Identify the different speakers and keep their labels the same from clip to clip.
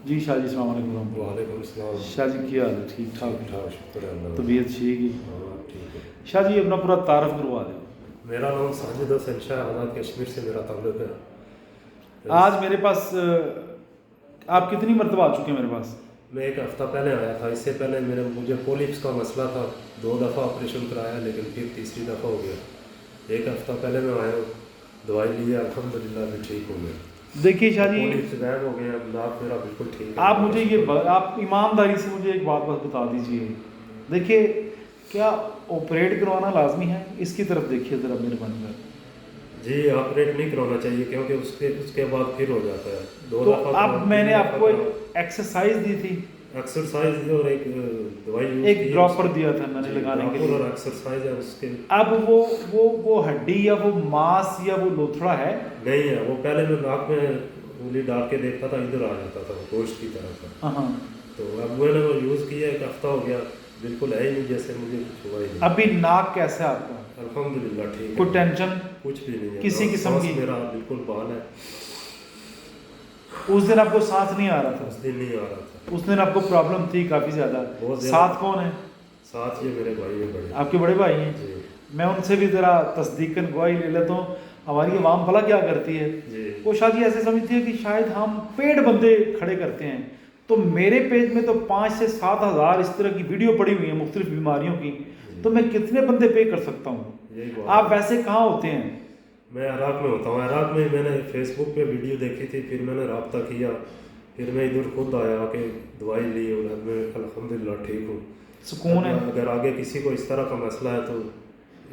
Speaker 1: जी शाह जी अस्सलाम वालेकुम।
Speaker 2: वालेकुम सलाम।
Speaker 1: शाह जी क्या हाल है? ठीक ठाक
Speaker 2: ठाक शुक्र है अल्लाह का।
Speaker 1: तबीयत ठीक है?
Speaker 2: हाँ ठीक है।
Speaker 1: शाह जी अपना पूरा तारफ़ करवा दो।
Speaker 2: मेरा नाम साजिद हसन शाह, आज़ाद कश्मीर से मेरा ताल्लुक है।
Speaker 1: आज मेरे पास आप कितनी मरतबा आ चुके हैं मेरे पास?
Speaker 2: मैं एक हफ़्ता पहले आया था। इससे पहले मुझे पोलिप्स का मसला था, 2 दफ़ा ऑपरेशन कराया, लेकिन फिर तीसरी दफ़ा हो गया। एक हफ़्ता पहले मैं आया हूँ, दवाई ली है, अल्हम्दुलिल्लाह मैं ठीक हो गया।
Speaker 1: देखिए शाह जी,
Speaker 2: पोलिप्स गायब हो गए, अब नाक मेरा बिल्कुल ठीक है।
Speaker 1: आप मुझे आप ईमानदारी से मुझे एक बात बस बता दीजिए। देखिए, क्या ऑपरेट करवाना लाजमी है? इसकी तरफ देखिए ज़रा मेहरबानी कर।
Speaker 2: जी ऑपरेट नहीं करवाना चाहिए, क्योंकि उसके बाद फिर हो जाता है। 2
Speaker 1: तो
Speaker 2: दफ़ा
Speaker 1: अब मैंने आपको एक एक्सरसाइज दी थी,
Speaker 2: एक्सरसाइज और एक दवाई यूज़
Speaker 1: एक
Speaker 2: की है
Speaker 1: ड्रॉपर दिया था मैंने लगाने के लिए।
Speaker 2: और एक्सरसाइज है उसके।
Speaker 1: अब वो हड्डी या वो मांस या वो लोथड़ा है?
Speaker 2: नहीं है, वो पहले मैं नाक में उंगली डाल के देखता था, इधर आ जाता था गोश्त की तरह का।
Speaker 1: हाँ।
Speaker 2: तो अब मैंने वो यूज़ किया, एक हफ्ता हो गया, बिल्कुल है ही नहीं जैसे मुझे कुछ हुआ ही नहीं।
Speaker 1: अभी नाक कैसा है आपका?
Speaker 2: अल्हम्दुलिल्लाह ठीक है,
Speaker 1: कोई टेंशन
Speaker 2: कुछ भी नहीं है,
Speaker 1: किसी किस्म
Speaker 2: सांस
Speaker 1: की?
Speaker 2: मेरा बिल्कुल बहाल है।
Speaker 1: उस दिन आपको सांस नहीं आ रहा था?
Speaker 2: उस दिन नहीं आ रहा था।
Speaker 1: उस दिन आपको प्रॉब्लम थी काफ़ी ज़्यादा।
Speaker 2: बहुत ज़्यादा।
Speaker 1: साथ कौन है?
Speaker 2: साथ ये मेरे भाई है बड़े।
Speaker 1: आपके बड़े भाई हैं?
Speaker 2: जी
Speaker 1: मैं उनसे भी ज़रा तस्दीकन गवाही ले लेता हूँ। हमारी आवाम भला क्या करती है,
Speaker 2: जी
Speaker 1: वो शाह जी ऐसे समझती है कि शायद हम पेड बंदे खड़े करते हैं। तो मेरे पेज में तो 5 से 7 हज़ार इस तरह की वीडियो पड़ी हुई हैं मुख्तलिफ बीमारियों की, तो मैं कितने बंदे पे कर सकता हूँ?
Speaker 2: यही बात
Speaker 1: आप वैसे कहाँ होते हैं?
Speaker 2: मैं इराक में होता हूँ। इराक में मैंने फेसबुक पे वीडियो देखी थी, फिर मैंने रब्ता किया, फिर मैं इधर खुद आया कि दवाई ली और अब मैं अल्हम्दुलिल्लाह ठीक हूँ।
Speaker 1: सुकून है?
Speaker 2: अगर आगे किसी को इस तरह का मसला है तो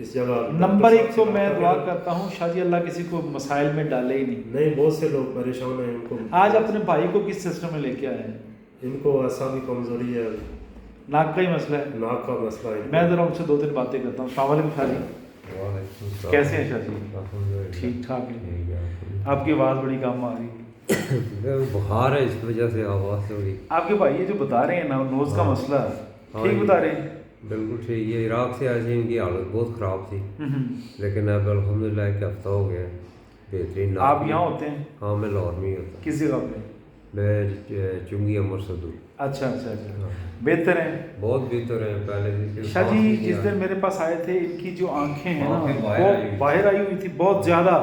Speaker 2: इस जगह
Speaker 1: नंबर
Speaker 2: डॉक्टर
Speaker 1: 1 तो
Speaker 2: साहब से
Speaker 1: मैं
Speaker 2: रब्ता
Speaker 1: दुआ
Speaker 2: करें।
Speaker 1: करता हूँ शाह जी अल्लाह किसी को मसाइल में डाले ही नहीं।
Speaker 2: नहीं, बहुत से लोग परेशान हैं, इनको
Speaker 1: आज अपने भाई को किस सिस्टम में लेके आए हैं?
Speaker 2: इनको ऐसा भी कमज़ोरी है,
Speaker 1: नाक का ही मसला है?
Speaker 2: नाक का मसला है।
Speaker 1: मैं ज़रा उनसे 2-3 बातें करता हूँ। अस्सलाम वालेकुम शाह जी, कैसे हैं शाह जी? ठीक ठाक है। आपकी आवाज़ बड़ी कम आ रही।
Speaker 3: बुखार है, इस वजह से आवाज़ थोड़ी।
Speaker 1: आपके भाई ये जो बता रहे हैं ना नोज़ का मसला, ठीक बता रहे हैं?
Speaker 3: बिल्कुल ठीक। ये इराक से आए थे, इनकी हालत बहुत ख़राब थी, लेकिन अब अल्हम्दुलिल्लाह एक हफ्ता हो गया, बेहतरीन।
Speaker 1: आप यहाँ होते हैं?
Speaker 3: हाँ मैं लाहौर में ही होता।
Speaker 1: किस जगह पे?
Speaker 3: मैं चुंगी अमर सदू।
Speaker 1: अच्छा, बेहतर है?
Speaker 3: बहुत बेहतर है पहले से।
Speaker 1: शाह जी जिस दिन मेरे पास आए थे, इनकी जो आंखें हैं ना
Speaker 3: आंखें
Speaker 1: वो बाहर आई हुई थी बहुत ज़्यादा।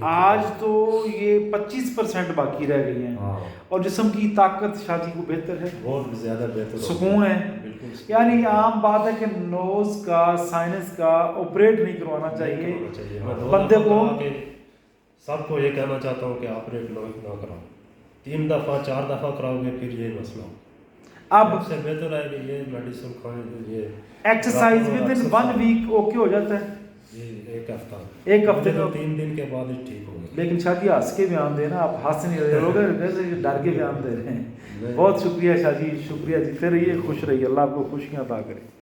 Speaker 1: आज तो ये 25% बाकी रह गई हैं।
Speaker 3: हाँ।
Speaker 1: और जिस्म की ताकत शाह जी को बेहतर है,
Speaker 2: बहुत ज़्यादा बेहतर,
Speaker 1: सुकून है।
Speaker 2: बिल्कुल।
Speaker 1: यानी आम बात है कि नोज का साइनस का ऑपरेट नहीं करवाना चाहिए बंदे को।
Speaker 2: सबको ये कहना चाहता हूँ कि ऑपरेट ना कराओ, 3 दफ़ा 4 दफ़ा कराओगे फिर ये मसला
Speaker 1: अब
Speaker 2: सबसे बेहतर है कि ये मेडिसिन खाएं, ये
Speaker 1: exercise within 1 week okay हो जाता है।
Speaker 2: ये एक हफ्ता,
Speaker 1: एक हफ्ते
Speaker 2: तो
Speaker 1: में
Speaker 2: 3 दिन के बाद ही ठीक हो गया।
Speaker 1: लेकिन शाह जी हंस के बयान देना, आप हंस नहीं रहे लोग डर के बयान दे रहे हैं। बहुत शुक्रिया शाह जी, शुक्रिया जी। फिर ये खुश रहिए, अल्लाह आपको खुशियाँ अता करे।